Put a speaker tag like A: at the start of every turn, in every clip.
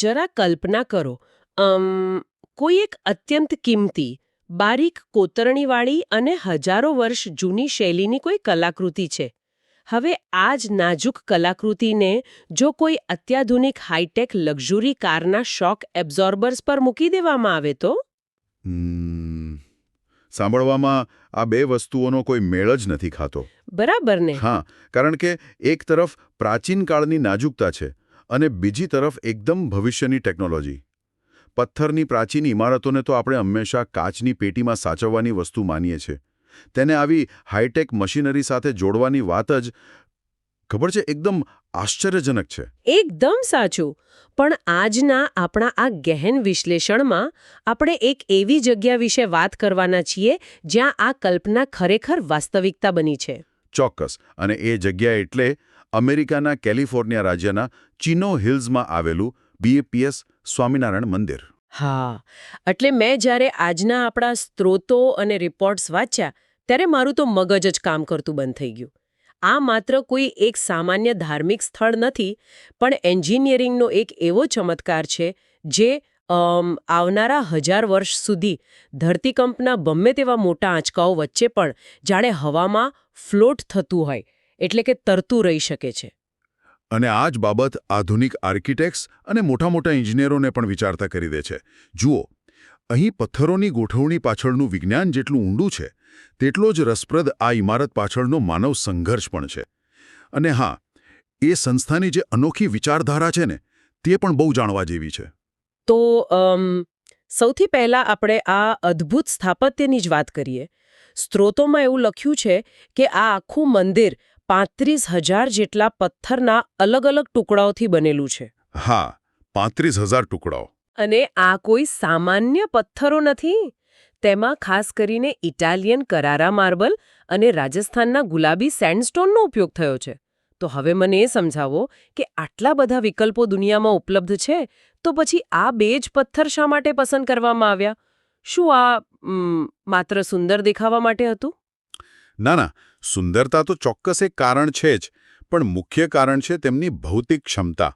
A: જરા કલ્પના કરો, અમ, કોઈ એક અત્યંત કિંમતી, બારીક કોતરણીવાળી અને હજારો વર્ષ જૂની શૈલીની કોઈ કલાકૃતિ છે. હવે આ જ નાજુક કલાકૃતિને જો કોઈ અત્યાધુનિક હાઈટેક લક્ઝુરી કારના શોક એબ્ઝોર્બર્સ પર મૂકી દેવામાં આવે તો?
B: સાંભળવામાં આ બે વસ્તુઓનો કોઈ મેળ જ નથી ખાતો.
A: બરાબર ને?
B: હા, કારણ કે એક તરફ પ્રાચીન કાળની નાજુકતા છે અને બીજી તરફ એકદમ ભવિષ્યની ટેકનોલોજી. પથ્થરની પ્રાચીન ઇમારતોને તો આપણે હંમેશા કાચની પેટીમાં સાચવવાની વસ્તુ માનીએ છીએ. તેને આવી હાઈટેક મશીનરી સાથે જોડવાની વાત જ ખબર છે એકદમ આશ્ચર્યજનક છે.
A: એકદમ સાચું. પણ આજના આપણા આ ગહેન વિશ્લેષણમાં આપણે એક એવી જગ્યા વિશે વાત કરવાના છીએ જ્યાં આ કલ્પના ખરેખર વાસ્તવિકતા બની છે.
B: ચોક્કસ. અને એ જગ્યા એટલે અમેરિકાના કેલિફોર્નિયા રાજ્યના ચિનો હિલ્સમાં આવેલું BAPS સ્વામિનારાયણ મંદિર.
A: હા, એટલે મેં જ્યારે આજના આપણા સ્ત્રોતો અને રિપોર્ટ્સ વાંચ્યા ત્યારે મારું તો મગજ જ કામ કરતું બંધ થઈ ગયું. આ માત્ર કોઈ એક સામાન્ય ધાર્મિક સ્થળ નથી, પણ એન્જિનિયરિંગનો એક એવો ચમત્કાર છે જે આવનારા 1000 વર્ષ સુધી ધરતીકંપના ગમે તેવા મોટા આંચકાઓ વચ્ચે પણ જાણે હવામાં ફ્લોટ થતું હોય, એટલે કે તરતું રહી શકે છે.
B: અને આ જ બાબત આધુનિક આર્કિટેક્ટ્સ અને મોટા ઇજનેરોને પણ વિચારતા કરી દે છે. જુઓ, અહીં પથ્થરોની ગોઠવણી પાછળનું વિજ્ઞાન જેટલું ઊંડું છે, તેટલો જ રસપ્રદ આ ઇમારત પાછળનો માનવ સંઘર્ષ પણ છે. અને હા, એ સંસ્થાની જે અનોખી વિચારધારા છે ને, તે પણ બહુ જાણવા જેવી છે.
A: તો સૌથી પહેલા આપણે આ અદ્ભુત સ્થાપત્યની જ વાત કરીએ. સ્ત્રોતોમાં એવું લખ્યું છે કે આ આખું મંદિર 35,000 જેટલા પથ્થરના અલગ અલગ ટુકડાઓથી બનેલું છે.
B: હા, 35,000 ટુકડાઓ.
A: અને આ કોઈ સામાન્ય પથ્થરો નથી. તેમાં ખાસ કરીને ઇટાલિયન કરારા માર્બલ અને રાજસ્થાનના ગુલાબી સેન્ડસ્ટોનનો ઉપયોગ થયો છે. તો હવે મને એ સમજાવો કે આટલા બધા વિકલ્પો દુનિયામાં ઉપલબ્ધ છે, તો પછી આ બે જ પથ્થર શા માટે પસંદ કરવામાં આવ્યા? શું આ માત્ર સુંદર દેખાવા માટે હતું?
B: ના, સુંદરતા તો ચોક્કસ એક કારણ છે જ, પણ મુખ્ય કારણ છે તેમની ભૌતિક ક્ષમતા.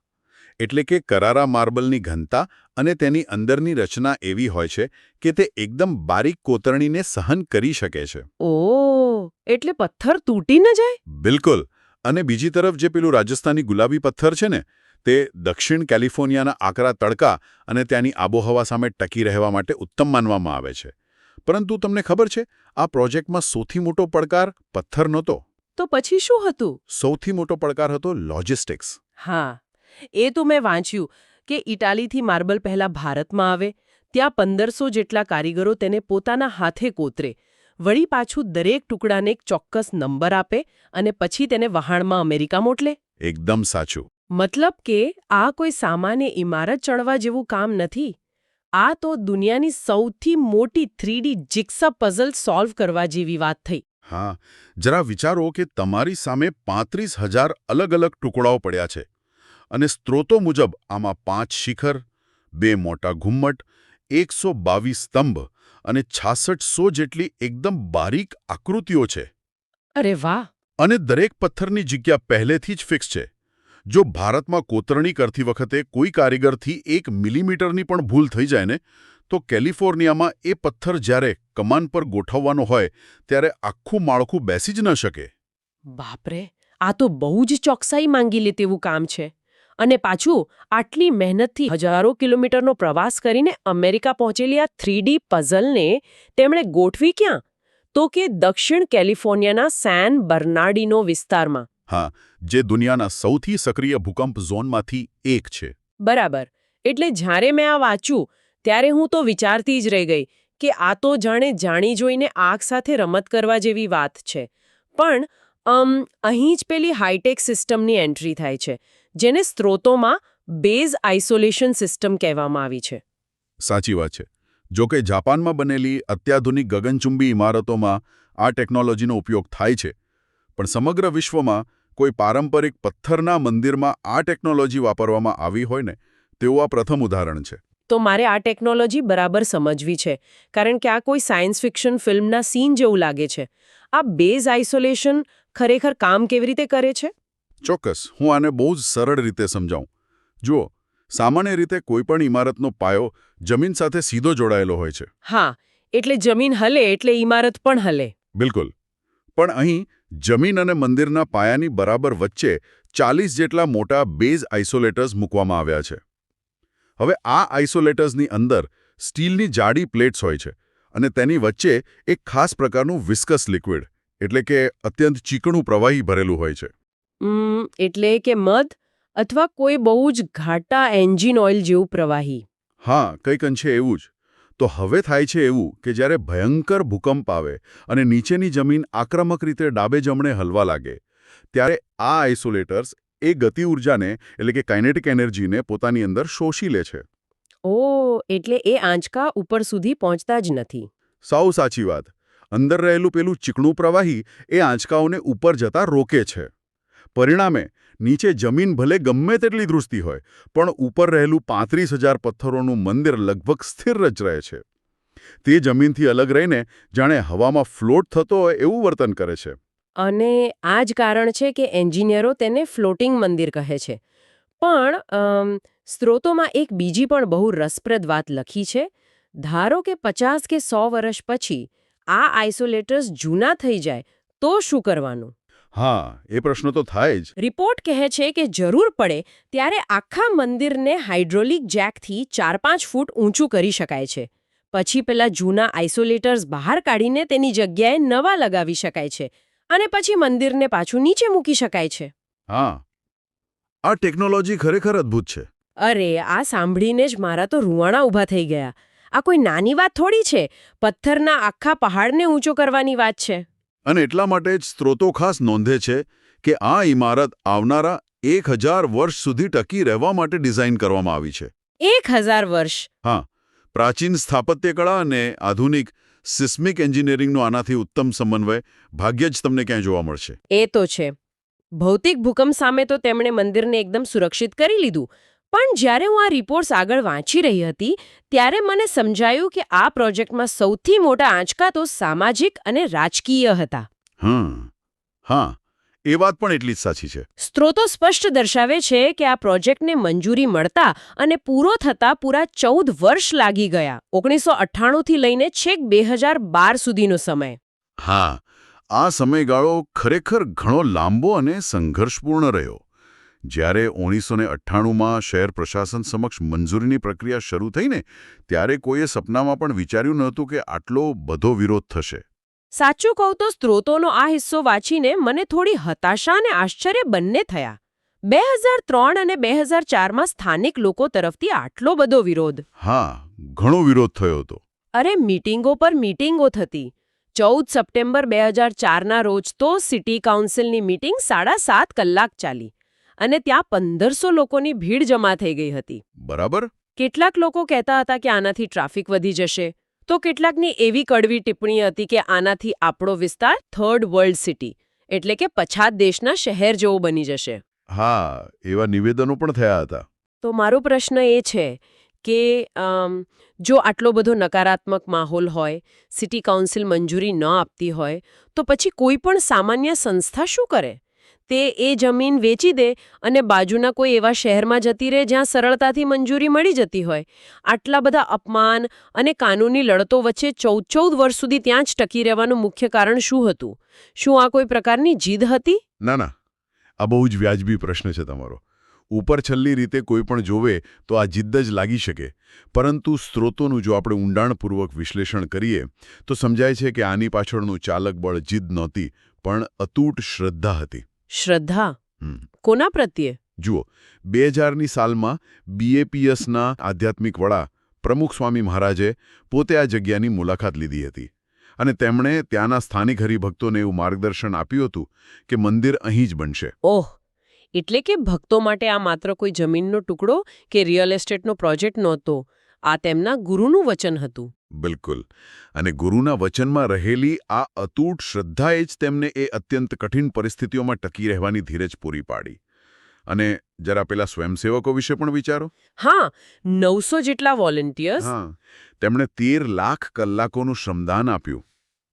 B: એટલે કે કરારા માર્બલની ઘનતા અને તેની અંદરની રચના એવી હોય છે કે તે એકદમ બારીક કોતરણીને સહન કરી શકે છે.
A: ઓહ, એટલે પથ્થર તૂટી ન જાય?
B: બિલકુલ. અને બીજી તરફ જે પેલું રાજસ્થાની ગુલાબી પથ્થર છે ને, તે દક્ષિણ કેલિફોર્નિયાના આકરા તડકા અને ત્યાંની આબોહવા સામે ટકી રહેવા માટે ઉત્તમ માનવામાં આવે છે. પરંતુ તમને ખબર છે, આ પ્રોજેક્ટમાં સૌથી મોટો પડકાર પથ્થર નહોતો.
A: તો પછી શું હતું?
B: સૌથી મોટો પડકાર હતો લોજિસ્ટિક્સ.
A: હા, એ તો મેં વાંચ્યું કે ઇટાલીથી માર્બલ પહેલા ભારતમાં આવે, ત્યાં 1500 જેટલા કારીગરો તેને પોતાના હાથે કોતરે, વળી પાછું દરેક ટુકડાને એક ચોક્કસ નંબર આપે અને પછી તેને વહાણમાં અમેરિકા મોકલે.
B: એકદમ સાચું.
A: મતલબ કે આ કોઈ સામાન્ય ઇમારત ચડવા જેવું કામ નથી. આ તો દુનિયાની સૌથી મોટી 3D જિગ્સા પઝલ સોલ્વ કરવા જેવી વાત થઈ.
B: હા, જરા વિચારો કે તમારી સામે 35,000 અલગ અલગ ટુકડાઓ પડ્યા છે. અને સ્ત્રોતો મુજબ આમાં 5 શિખર, 2 મોટા ઘુમ્મટ, 122 સ્તંભ અને 6600 જેટલી એકદમ બારીક આકૃતિઓ છે.
A: અરે વાહ!
B: અને દરેક પથ્થરની જગ્યા પહેલેથી જ ફિક્સ છે. જો ભારતમાં કોતરણી કરતી વખતે કોઈ કારીગરથી 1 મિલીમીટરની પણ ભૂલ થઈ જાય ને, તો કેલિફોર્નિયામાં એ પથ્થર જ્યારે કમાન પર ગોઠવવાનો હોય ત્યારે આખું માળખું બેસી જ ન શકે.
A: બાપરે, આ તો બહુ જ ચોકસાઈ માંગી લે તેવું કામ છે. અને પાછું આટલી મહેનતથી હજારો કિલોમીટરનો પ્રવાસ કરીને અમેરિકા પહોંચેલી આ 3D પઝલને તેમણે ગોઠવી ક્યાં? તો કે દક્ષિણ કેલિફોર્નિયાના સેન બર્નાર્ડિનો વિસ્તારમાં.
B: હા, જે દુનિયાના સૌથી સક્રિય ભૂકંપ ઝોનમાંથી એક છે.
A: બરાબર. એટલે જ્યારે મેં આ વાંચ્યું ત્યારે હું તો વિચારતી જ રહી ગઈ કે આ તો જાણી જોઈને આગ સાથે રમત કરવા જેવી વાત છે. પણ અહીં જ પેલી હાઈટેક સિસ્ટમની એન્ટ્રી થાય છે, જેને સ્ત્રોતોમાં બેઝ આઇસોલેશન સિસ્ટમ કહેવામાં આવી છે.
B: સાચી વાત છે. જો કે જાપાનમાં બનેલી અત્યાધુનિક ગગનચુંબી ઇમારતોમાં આ ટેકનોલોજીનો ઉપયોગ થાય છે, પણ સમગ્ર વિશ્વમાં કોઈ પારંપરિક પથ્થરના મંદિરમાં આ ટેકનોલોજી વાપરવામાં આવી હોય ને, તેવું આ પ્રથમ ઉદાહરણ છે.
A: તો મારે આ ટેકનોલોજી બરાબર સમજવી છે, કારણ કે આ કોઈ સાયન્સ ફિક્શન ફિલ્મના સીન જેવું લાગે છે. આ બેઝ આઇસોલેશન ખરેખર કામ કેવી રીતે કરે છે?
B: ચોક્કસ, હું આને બહુ જ સરળ રીતે સમજાવું. જુઓ, સામાન્ય રીતે કોઈપણ ઇમારતનો પાયો જમીન સાથે સીધો જોડાયેલો હોય છે.
A: હા, એટલે જમીન હલે એટલે ઇમારત પણ હલે.
B: બિલકુલ. પણ અહીં જમીન અને મંદિરના પાયાની બરાબર વચ્ચે 40 જેટલા મોટા બેઝ આઇસોલેટર્સ મૂકવામાં આવ્યા છે. હવે આ આઇસોલેટર્સની અંદર સ્ટીલની જાડી પ્લેટ્સ હોય છે અને તેની વચ્ચે એક ખાસ પ્રકારનું વિસ્કસ લિક્વિડ એટલે કે અત્યંત ચીકણું પ્રવાહી ભરેલું હોય છે.
A: એટલે કે મધ અથવા કોઈ બહુ જ ઘાટા એન્જિન ઓઇલ જેવું પ્રવાહી.
B: હા, કંઈક અંશે એવું જ. તો હવે થાય છે એવું કે જ્યારે ભયંકર ભૂકંપ આવે અને નીચેની જમીન આક્રમક રીતે ડાબે જમણે હલવા લાગે ત્યારે આ આઇસોલેટર્સ એ ગતિ ઊર્જાને એટલે કે કાઇનેટિક એનર્જીને પોતાની અંદર શોષી લે છે.
A: એટલે એ આંચકા ઉપર સુધી પહોંચતા જ નથી.
B: સાવ સાચી વાત. અંદર રહેલું પેલું ચીકણું પ્રવાહી એ આંચકાઓને ઉપર જતા રોકે છે. પરિણામે નીચે જમીન ભલે ગમે તેટલી ધ્રુજતી હોય પણ ઉપર રહેલું 35,000 પથ્થરોનું મંદિર લગભગ સ્થિર જ રહે છે. તે જમીનથી અલગ રહીને જાણે હવામાં ફ્લોટ થતો હોય એવું વર્તન કરે છે.
A: અને આ જ કારણ છે કે એન્જિનિયરો તેને ફ્લોટિંગ મંદિર કહે છે. પણ સ્ત્રોતોમાં એક બીજી પણ બહુ રસપ્રદ વાત લખી છે. ધારો કે 50 કે 100 વર્ષ પછી આ આઇસોલેટર્સ જૂના થઈ જાય તો શું કરવાનું?
B: હા, એ પ્રશ્ન તો થાય જ.
A: રિપોર્ટ કહે છે કે જરૂર પડે ત્યારે આખા મંદિરને હાઇડ્રોલિક જેકથી 4-5 ફૂટ ઊંચું કરી શકાય છે. પછી પેલા જૂના આઇસોલેટર્સ બહાર કાઢીને તેની જગ્યાએ નવા લગાવી શકાય છે અને પછી મંદિરને પાછું નીચે મૂકી શકાય છે.
B: હા, આ ટેકનોલોજી ખરેખર અદ્ભુત છે.
A: અરે, આ સાંભળીને જ મારા તો રૂવાણા ઊભા થઈ ગયા. આ કોઈ નાની વાત થોડી છે. પથ્થરના આખા પહાડને ઊંચો કરવાની વાત છે.
B: અને એટલા માટે જ સ્ત્રોતો ખાસ નોંધે છે કે આ ઇમારત આવનારા 1000 વર્ષ સુધી ટકી રહેવા માટે ડિઝાઇન કરવામાં આવી છે.
A: 1000 વર્ષ?
B: હા, પ્રાચીન સ્થાપત્યકળા અને આધુનિક સિસ્મિક એન્જિનિયરિંગનો આનાથી ઉત્તમ સમન્વય ભાગ્યે જ તમને ક્યાંય જોવા મળશે.
A: એ તો છે. ભૌતિક ભૂકંપ સામે તો તેમણે મંદિરને એકદમ સુરક્ષિત કરી લીધું. પણ જ્યારે હું આ રિપોર્ટ્સ આગળ વાંચી રહી હતી ત્યારે મને સમજાયું કે આ પ્રોજેક્ટમાં સૌથી મોટા આંચકા તો સામાજિક અને રાજકીય હતા.
B: હા, એ વાત પણ એટલી જ સાચી છે.
A: સ્ત્રોતો સ્પષ્ટ દર્શાવે છે કે આ પ્રોજેક્ટને મંજૂરી મળતા અને પૂરો થતા પૂરા 14 વર્ષ લાગી ગયા. 1998થી લઈને છેક 2012 સુધીનો સમય.
B: હા, આ સમયગાળો ખરેખર ઘણો લાંબો અને સંઘર્ષપૂર્ણ રહ્યો. જ્યારે 1998માં શહેર પ્રશાસન સમક્ષ મંજૂરીની પ્રક્રિયા શરૂ થઈને ત્યારે કોઈએ સપનામાં પણ વિચાર્યું નહોતું કે આટલો બધો વિરોધ થશે.
A: સાચું કહું તો સ્ત્રોતોનો આ હિસ્સો વાંચીને મને થોડી હતાશા અને આશ્ચર્ય બંને થયા. 2003 અને 2004માં સ્થાનિક લોકો તરફથી આટલો બધો વિરોધ.
B: હા, ઘણો વિરોધ થયો હતો.
A: અરે, મીટિંગો પર મીટિંગો થતી. 14 સપ્ટેમ્બર 2004ના રોજ તો સિટી કાઉન્સિલની મીટિંગ 7.5 કલાક ચાલી અને ત્યાં 1500 લોકોની ભીડ જમા થઈ ગઈ હતી.
B: બરાબર.
A: કેટલાક લોકો કહેતા હતા કે આનાથી ટ્રાફિક વધી જશે, તો કેટલાકની એવી કડવી ટિપ્પણી હતી કે આનાથી આપણો વિસ્તાર થર્ડ વર્લ્ડ સિટી એટલે કે પછાત દેશના શહેર જેવો બની જશે.
B: હા, એવા નિવેદનો પણ થયા હતા.
A: તો મારો પ્રશ્ન એ છે કે જો આટલો બધો નકારાત્મક માહોલ હોય, સિટી કાઉન્સિલ મંજૂરી ન આપતી હોય, તો પછી કોઈ પણ સામાન્ય સંસ્થા શું કરે? તે એ જમીન વેચી દે અને બાજુના કોઈ એવા શહેરમાં જતી રહે જ્યાં સરળતાથી મંજૂરી મળી જતી હોય. આટલા બધા અપમાન અને કાનૂની લડતો વચ્ચે 14 વર્ષ સુધી ત્યાં જ ટકી રહેવાનું મુખ્ય કારણ શું હતું? શું આ કોઈ પ્રકારની જીદ હતી?
B: ના, આ બહુ જ વ્યાજબી પ્રશ્ન છે તમારો. ઉપર છલ્લી રીતે કોઈ પણ જોવે તો આ જીદ જ લાગી શકે. પરંતુ સ્ત્રોતોનું જો આપણે ઊંડાણપૂર્વક વિશ્લેષણ કરીએ તો સમજાય છે કે આની પાછળનું ચાલક બળ જીદ નહોતી પણ અતૂટ શ્રદ્ધા હતી.
A: શ્રદ્ધા? કોના પ્રત્યે?
B: જુઓ, 2000ની સાલમાં BAPSના આધ્યાત્મિક વડા પ્રમુખ સ્વામી મહારાજે પોતે આ જગ્યાની મુલાકાત લીધી હતી અને તેમણે ત્યાંના સ્થાનિક હરિભક્તોને એવું માર્ગદર્શન આપ્યું હતું કે મંદિર અહીં જ બનશે.
A: ઓહ, એટલે કે ભક્તો માટે આ માત્ર કોઈ જમીનનો ટુકડો કે રિયલ એસ્ટેટનો પ્રોજેક્ટ નહોતો. આ તેમના ગુરુનું વચન હતું.
B: બિલકુલ. અને ગુરુના વચનમાં રહેલી આ અતૂટ શ્રદ્ધાએ જ તેમને એ અત્યંત કઠિન પરિસ્થિતિઓમાં ટકી રહેવાની ધીરજ પૂરી પાડી. અને જરા પેલા સ્વયંસેવકો વિશે પણ વિચારો.
A: હા, 900 જેટલા વોલેન્ટિયર્સ.
B: હા, તેમણે 13 લાખ કલાકોનું શ્રમદાન આપ્યું.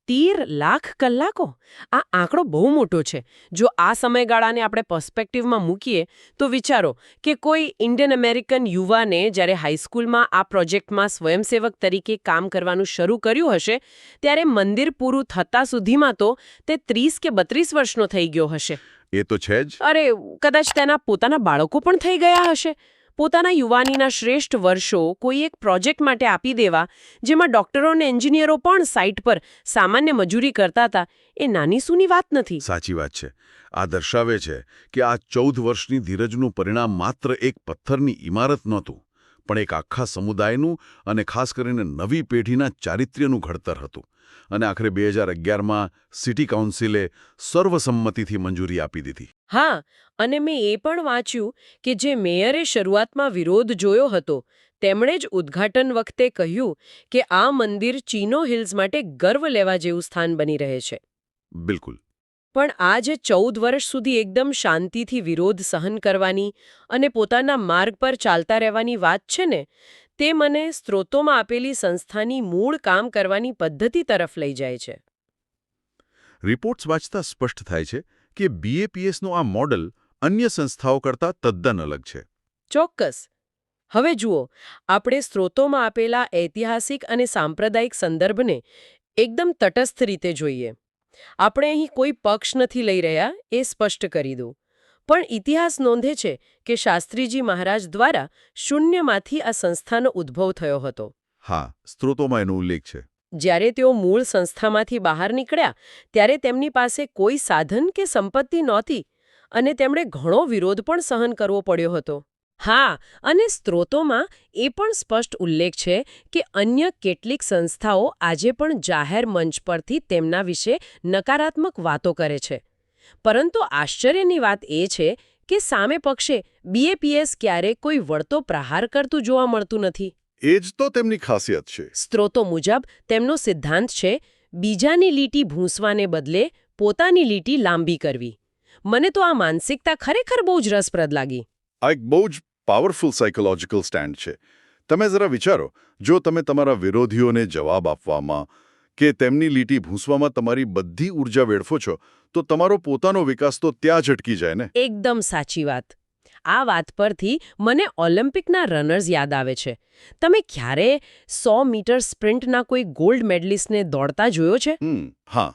A: 13 લાખ કલાકો આ આંકડો બહુ મોટો છે. જો આ સમયગાળાને આપણે પર્સ્પેક્ટિવમાં મૂકીએ તો વિચારો કે કોઈ ઇન્ડિયન અમેરિકન યુવાને જ્યારે હાઈસ્કૂલમાં આ પ્રોજેક્ટમાં સ્વયંસેવક તરીકે કામ કરવાનું શરૂ કર્યું હશે ત્યારે મંદિર પૂરું થતાં સુધીમાં તો તે 30 કે 32 વર્ષનો થઈ ગયો હશે.
B: એ તો છે જ.
A: અરે કદાચ તેના પોતાના બાળકો પણ થઈ ગયા હશે. પોતાના યુવાનીના શ્રેષ્ઠ વર્ષો કોઈ એક પ્રોજેક્ટ માટે આપી દેવા જેમાં ડોક્ટરો અને એન્જિનિયરો પણ સાઇટ પર સામાન્ય મજૂરી કરતા હતા એ નાની સૂની વાત નથી.
B: સાચી વાત છે. આ દર્શાવે છે કે આ 14 વર્ષની ધીરજનું પરિણામ માત્ર એક પથ્થરની ઇમારત નહોતું, પણ એક આખા સમુદાયનું અને ખાસ કરીને નવી પેઢીના ચારિત્ર્યનું ઘડતર હતું. અને આખરે 2011માં સિટી કાઉન્સિલે સર્વસંમતિથી મંજૂરી આપી દીધી.
A: હા, અને મેં એ પણ વાંચ્યું કે જે મેયરે શરૂઆતમાં વિરોધ જોયો હતો તેમણે જ ઉદ્ઘાટન વખતે કહ્યું કે આ મંદિર ચીનો હિલ્સ માટે ગર્વ લેવા જેવું સ્થાન બની રહે છે.
B: બિલકુલ.
A: પણ આ જે 14 વર્ષ સુધી એકદમ શાંતિથી વિરોધ સહન કરવાની અને પોતાના માર્ગ પર ચાલતા રહેવાની વાત છે ને, તે મને સ્ત્રોતોમાં આપેલી સંસ્થાની મૂળ કામ કરવાની પદ્ધતિ તરફ લઈ જાય છે.
B: રિપોર્ટ્સ વાંચતા સ્પષ્ટ થાય છે કે BAPSનું આ મોડલ અન્ય સંસ્થાઓ કરતાં તદ્દન અલગ છે.
A: ચોક્કસ. હવે જુઓ, આપણે સ્ત્રોતોમાં આપેલા ઐતિહાસિક અને સાંપ્રદાયિક સંદર્ભને એકદમ તટસ્થ રીતે જોઈએ. આપણે અહીં કોઈ પક્ષ નથી લઈ રહ્યા એ સ્પષ્ટ કરી દઉં. પણ ઇતિહાસ નોંધે છે કે શાસ્ત્રીજી મહારાજ દ્વારા શૂન્યમાંથી આ સંસ્થાનો ઉદ્ભવ થયો હતો.
B: હા, સ્ત્રોતોમાં એનો ઉલ્લેખ છે.
A: જ્યારે તેઓ મૂળ સંસ્થામાંથી બહાર નીકળ્યા ત્યારે તેમની પાસે કોઈ સાધન કે સંપત્તિ નહોતી અને તેમણે ઘણો વિરોધ પણ સહન કરવો પડ્યો હતો. હા, અને સ્ત્રોતોમાં એ પણ સ્પષ્ટ ઉલ્લેખ છે કે અન્ય કેટલીક સંસ્થાઓ આજે પણ જાહેર મંચ પરથી તેમના વિશે નકારાત્મક વાતો કરે છે. પરંતુ આશ્ચર્યની વાત એ છે કે સામે પક્ષે BAPS ક્યારેય કોઈ વળતો પ્રહાર કરતું જોવા મળતું નથી.
B: એ જ તો તેમની ખાસિયત છે.
A: સ્ત્રોતો મુજબ તેમનો સિદ્ધાંત છે બીજાની લીટી ભૂંસવાને બદલે પોતાની લીટી લાંબી કરવી. મને તો આ માનસિકતા ખરેખર બહુ જ રસપ્રદ લાગી.
B: આ એક બહુ જ પાવરફુલ સાયકોલોજીકલ સ્ટેન્ડ છે. તમે જરા વિચારો, જો તમે તમારા વિરોધીઓને જવાબ આપવામાં કે તેમની લીટી ભૂંસવામાં તમારી બધી ઊર્જા વેડફો છો તો તમારો પોતાનો વિકાસ તો ત્યાં જ અટકી જાય ને.
A: એકદમ સાચી વાત. આ વાત પરથી મને ઓલિમ્પિકના રનર્સ યાદ આવે છે. તમે ક્યારે 100 મીટર સ્પ્રિન્ટના કોઈ ગોલ્ડ મેડલિસ્ટને દોડતા જોયો છે?
B: હા,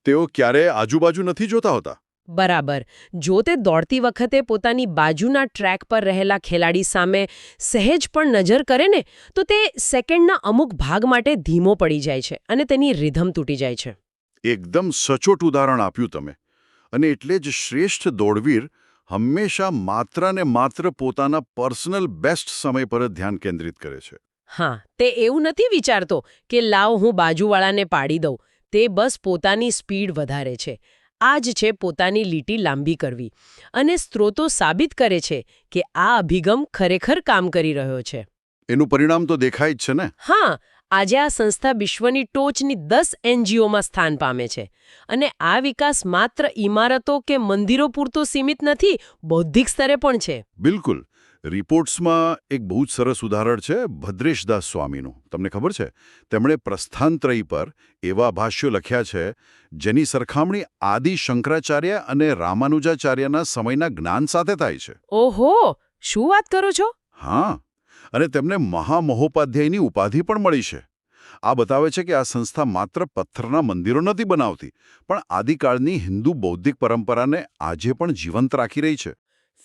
B: તેઓ ક્યારેય આજુબાજુ નથી જોતા હોતા.
A: બરાબર. જો તે દોડતી વખતે પોતાની બાજુના ટ્રેક પર રહેલા ખેલાડી સામે સહેજ પણ નજર કરે ને તો તે સેકન્ડના અમુક ભાગ માટે ધીમો પડી જાય છે અને તેની રિધમ તૂટી જાય છે.
B: એકદમ સચોટ ઉદાહરણ આપ્યું તમે. અને એટલે જ શ્રેષ્ઠ દોડવીર હંમેશા માત્ર ને માત્ર પોતાના પર્સનલ બેસ્ટ સમય પર જ ધ્યાન કેન્દ્રિત કરે છે.
A: હા, તે એવું નથી વિચારતો કે લાવ હું બાજુવાળાને પાડી દઉં. તે બસ પોતાની સ્પીડ વધારે છે. આ જ છે પોતાની લીટી લાંબી કરવી. અને સ્ત્રોતો સાબિત કરે છે કે આ અભિગમ ખરેખર કામ કરી રહ્યો છે.
B: એનું પરિણામ તો દેખાય જ છે ને.
A: હા, આજે આ સંસ્થા વિશ્વની ટોચની 10 NGOમાં સ્થાન પામે છે. અને આ વિકાસ માત્ર ઇમારતો કે મંદિરો પૂરતો સીમિત નથી, બૌદ્ધિક સ્તરે પણ છે.
B: બિલકુલ. રિપોર્ટ્સમાં એક બહુ જ સરસ ઉદાહરણ છે ભદ્રેશદાસ સ્વામીનું. તમને ખબર છે, તેમણે પ્રસ્થાનત્રયી પર એવા ભાષ્યો લખ્યા છે જેની સરખામણી આદિ શંકરાચાર્ય અને રામાનુજાચાર્યના સમયના જ્ઞાન સાથે થાય છે.
A: ઓહો, શું વાત કરો છો?
B: હા, અને તેમને મહામહોપાધ્યાયની ઉપાધિ પણ મળી છે. આ બતાવે છે કે આ સંસ્થા માત્ર પથ્થરના મંદિરો નથી બનાવતી, પણ આદિકાળની હિન્દુ બૌદ્ધિક પરંપરાને આજે પણ જીવંત રાખી રહી છે.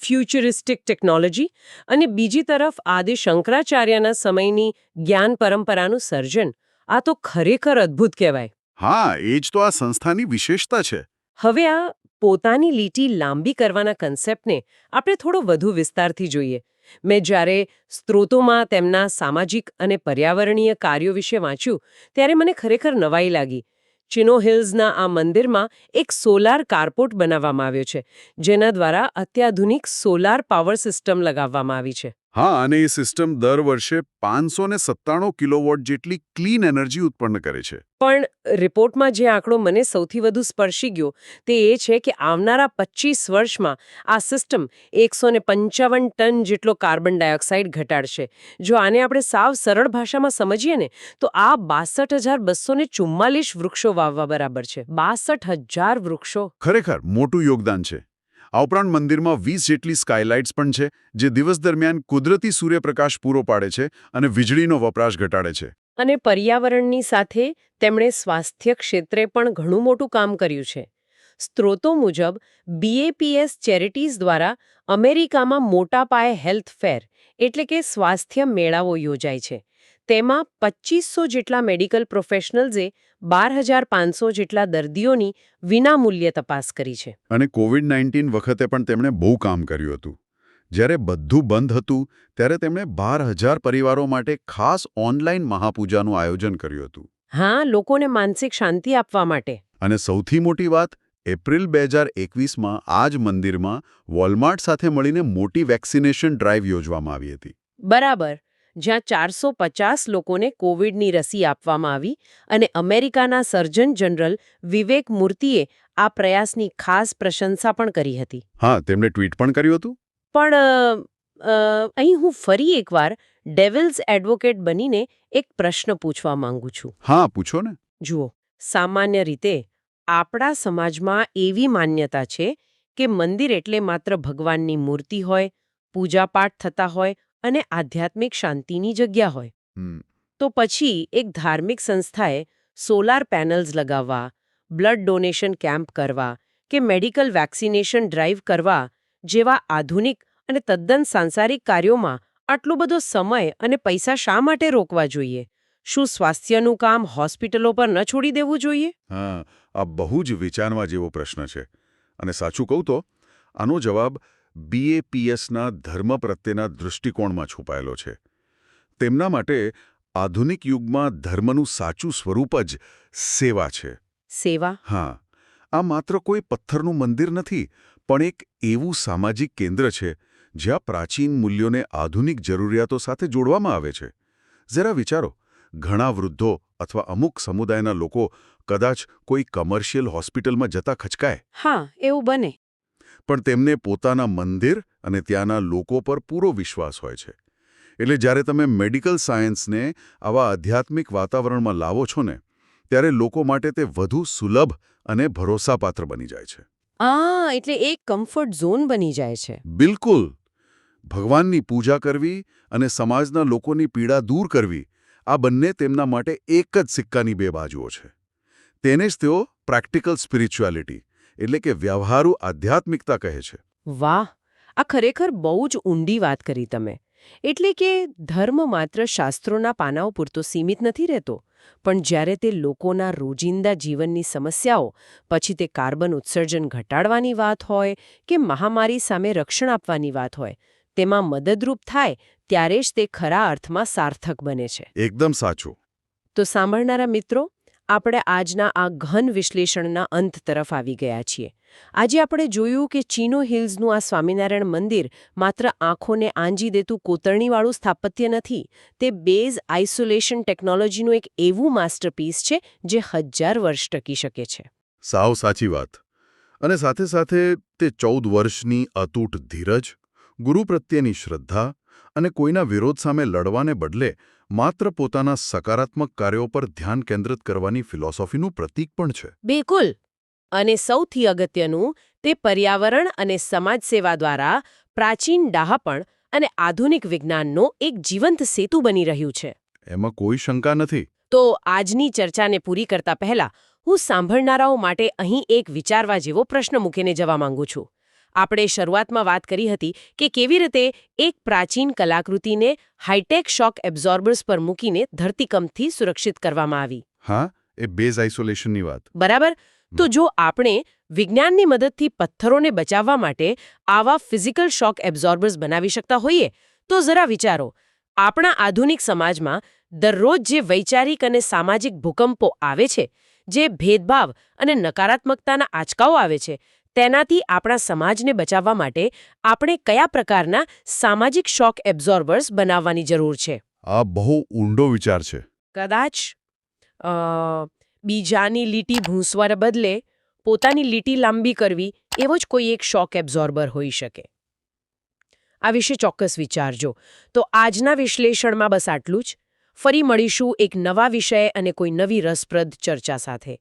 A: ફ્યુચરિસ્ટિક ટેકનોલોજી અને બીજી તરફ આદિ શંકરાચાર્યના સમયની જ્ઞાન પરંપરાનું સર્જન. આ તો ખરેખર અદ્ભુત કહેવાય.
B: હા, એ જ તો આ સંસ્થાની વિશેષતા છે.
A: હવે આ પોતાની લીટી લાંબી કરવાના કન્સેપ્ટને આપણે થોડો વધુ વિસ્તારથી જોઈએ. મેં જ્યારે સ્ત્રોતોમાં તેમના સામાજિક અને પર્યાવરણીય કાર્યો વિશે વાંચ્યું ત્યારે મને ખરેખર નવાઈ લાગી. ચિનો હિલ્સના આ મંદિરમાં એક સોલાર કારપોર્ટ બનાવવામાં આવ્યો છે જેના દ્વારા અત્યાધુનિક સોલાર પાવર સિસ્ટમ લગાવવામાં આવી છે.
C: હા, અને એ સિસ્ટમ દર વર્ષે 597 કિલોવોટ જેટલી ક્લીન એનર્જી ઉત્પન્ન કરે છે.
A: પણ રિપોર્ટમાં જે આંકડો મને સૌથી વધુ સ્પર્શી ગયો તે એ છે કે આવનારા 25 વર્ષમાં આ સિસ્ટમ 155 ટન જેટલો કાર્બન ડાયોક્સાઇડ ઘટાડશે. જો આને આપણે સાવ સરળ ભાષામાં સમજીએ ને તો આ 62,244 વૃક્ષો વાવવા બરાબર છે. 62,000 વૃક્ષો.
C: ખરેખર મોટું યોગદાન છે. આ ઉપરાંત મંદિરમાં 20 જેટલી સ્કાયલાઇટ્સ પણ છે, જે દિવસ દરમિયાન કુદરતી સૂર્યપ્રકાશ પૂરો પાડે છે અને વીજળીનો વપરાશ ઘટાડે છે.
A: અને પર્યાવરણની સાથે તેમણે સ્વાસ્થ્ય ક્ષેત્રે પણ ઘણું મોટું કામ કર્યું છે. સ્ત્રોતો મુજબ BAPS ચેરિટીઝ દ્વારા અમેરિકામાં મોટા પાયે હેલ્થ ફેર એટલે કે સ્વાસ્થ્ય મેળાઓ યોજાય છે. તેમાં 2500 જેટલા મેડિકલ પ્રોફેશનલ્સે 12,500 જેટલા દર્દીઓની વિનામૂલ્યે તપાસ કરી છે.
C: અને કોવિડ-19 વખતે પણ તેમણે બહુ કામ કર્યું હતું. જ્યારે બધું બંધ હતું ત્યારે તેમણે 12,000 પરિવારો માટે ખાસ ઓનલાઈન મહાપૂજાનું આયોજન કર્યું હતું.
A: હા, લોકોને માનસિક શાંતિ આપવા માટે.
C: અને સૌથી મોટી વાત, એપ્રિલ 2021માં આ જ મંદિરમાં વોલમાર્ટ સાથે મળીને મોટી વેક્સિનેશન ડ્રાઈવ યોજવામાં આવી હતી.
A: બરાબર. જ્યાં 450 લોકોને કોવિડની રસી આપવામાં આવી અને અમેરિકાના સર્જન જનરલ વિવેક મૂર્તિએ આ પ્રયાસની ખાસ પ્રશંસા પણ કરી હતી.
C: હા, તેમણે ટ્વીટ પણ કર્યું હતું.
A: પણ અહીં હું ફરી એકવાર ડેવિલ્સ એડવોકેટ બનીને એક પ્રશ્ન પૂછવા માંગુ છું.
C: હા, પૂછો ને.
A: જુઓ, સામાન્ય રીતે આપણા સમાજમાં એવી માન્યતા છે કે મંદિર એટલે માત્ર ભગવાનની મૂર્તિ હોય, પૂજાપાઠ થતા હોય અને આધ્યાત્મિક શાંતિની જગ્યા હોય. તો પછી એક ધાર્મિક સંસ્થાએ સોલાર પેનલ્સ લગાવવા, બ્લડ ડોનેશન કેમ્પ કરવા કે મેડિકલ વેક્સિનેશન ડ્રાઈવ કરવા જેવા આધુનિક અને તદ્દન સાંસારિક કાર્યોમાં આટલો બધો સમય અને પૈસા શા માટે રોકવા જોઈએ? શું સ્વાસ્થ્યનું કામ હોસ્પિટલો પર ન છોડી દેવું જોઈએ?
C: હા, આ બહુ જ વિચારવા જેવો પ્રશ્ન છે. અને સાચું કહું તો આનો જવાબ BAPSના ધર્મ પ્રત્યેના દૃષ્ટિકોણમાં છુપાયેલો છે. તેમના માટે આધુનિક યુગમાં ધર્મનું સાચું સ્વરૂપ જ સેવા છે.
A: સેવા?
C: હા, આ માત્ર કોઈ પથ્થરનું મંદિર નથી, પણ એક એવું સામાજિક કેન્દ્ર છે જ્યાં પ્રાચીન મૂલ્યોને આધુનિક જરૂરિયાતો સાથે જોડવામાં આવે છે. જરા વિચારો, ઘણા વૃદ્ધો અથવા અમુક સમુદાયના લોકો કદાચ કોઈ કમર્શિયલ હોસ્પિટલમાં જતા ખચકાય.
A: હા, એવું બને.
C: પણ તેમને પોતાના મંદિર અને ત્યાંના લોકો પર પૂરો વિશ્વાસ હોય છે. એટલે જ્યારે તમે મેડિકલ સાયન્સને આવા આધ્યાત્મિક વાતાવરણમાં લાવો છો ને, ત્યારે લોકો માટે તે વધુ સુલભ અને ભરોસાપાત્ર બની જાય છે.
A: એટલે એક કમ્ફર્ટ ઝોન બની જાય છે.
C: બિલકુલ. ભગવાનની પૂજા કરવી અને સમાજના લોકોની પીડા દૂર કરવી, આ બંને તેમના માટે એક જ સિક્કાની બે બાજુઓ છે. તેને જ તેઓ પ્રેક્ટિકલ સ્પિરિચ્યુઆલિટી એટલે કે વ્યવહારુ આધ્યાત્મિકતા કહે છે.
A: વાહ, આ ખરેખર બહુ જ ઊંડી વાત કરી તમે. એટલે કે ધર્મ માત્ર શાસ્ત્રોના પાનાઓ પૂરતો સીમિત નથી રહેતો, પણ જ્યારે તે લોકોના રોજિંદા જીવનની સમસ્યાઓ, પછી તે કાર્બન ઉત્સર્જન ઘટાડવાની વાત હોય કે મહામારી સામે રક્ષણ આપવાની વાત હોય, તેમાં મદદરૂપ થાય ત્યારે જ તે ખરા અર્થમાં સાર્થક બને છે.
C: એકદમ સાચું.
A: તો સાંભળનારા મિત્રો, આપણે આજના આ ઘન વિશ્લેષણના અંત તરફ આવી ગયા છીએ. આજે આપણે જોયું કે ચિનો હિલ્સનું આ સ્વામિનારાયણ મંદિર માત્ર આંખોને આંજી દેતું કોતરણીવાળું સ્થાપત્ય નથી. તે બેઝ આઇસોલેશન ટેકનોલોજીનું એક એવું માસ્ટરપીસ છે જે 1000 વર્ષ ટકી શકે છે.
C: સાવ સાચી વાત. અને સાથે સાથે તે 14 વર્ષની અતૂટ ધીરજ, ગુરુ પ્રત્યેની શ્રદ્ધા અને કોઈના વિરોધ સામે લડવાને બદલે માત્ર પોતાના સકારાત્મક કાર્યો પર ધ્યાન કેન્દ્રિત કરવાની ફિલોસોફીનું પ્રતીક પણ છે.
A: બિલકુલ. અને સૌથી અગત્યનું, તે પર્યાવરણ અને સમાજ સેવા દ્વારા પ્રાચીન ડહાપણ અને આધુનિક વિજ્ઞાનનો એક જીવંત સેતુ બની રહ્યું છે.
C: એમાં કોઈ શંકા નથી.
A: તો આજની ચર્ચાને પૂરી કરતા પહેલા હું સાંભળનારાઓ માટે અહીં એક વિચારવા જેવો પ્રશ્ન મૂકીને જવા માંગુ છું. આપણે શરૂઆતમાં વાત કરી હતી કે કેવી રીતે એક પ્રાચીન કલાકૃતિને હાઈટેક શોક એબ્ઝોર્બર્સ પર મૂકીને ધરતીકંપથી સુરક્ષિત કરવામાં આવી.
C: હા, એ બેઝ આઇસોલેશનની વાત.
A: બરાબર. તો જો આપણે વિજ્ઞાનની મદદથી પથ્થરોને બચાવવા માટે આવા ફિઝિકલ શોક એબ્ઝોર્બર્સ બનાવી શકતા હોઈએ, તો જરા વિચારો, આપણા આધુનિક સમાજમાં દરરોજ જે વૈચારિક અને સામાજિક ભૂકંપો આવે છે, જે ભેદભાવ અને નકારાત્મકતાના આંચકાઓ આવે છે, તેનાથી આપણા સમાજને બચાવવા માટે આપણે કયા પ્રકારના સામાજિક શોક એબ્ઝોર્બર્સ બનાવવાની જરૂર છે?
B: આ બહુ ઊંડો વિચાર છે.
A: કદાચ બીજાની લીટી ભૂંસવાને બદલે પોતાની લીટી લાંબી કરવી એવો જ કોઈ એક શોક એબ્ઝોર્બર હોઈ શકે. આ વિશે ચોક્કસ વિચારજો. તો આજના વિશ્લેષણમાં બસ આટલું જ. ફરી મળીશું એક નવા વિષય અને કોઈ નવી રસપ્રદ ચર્ચા સાથે.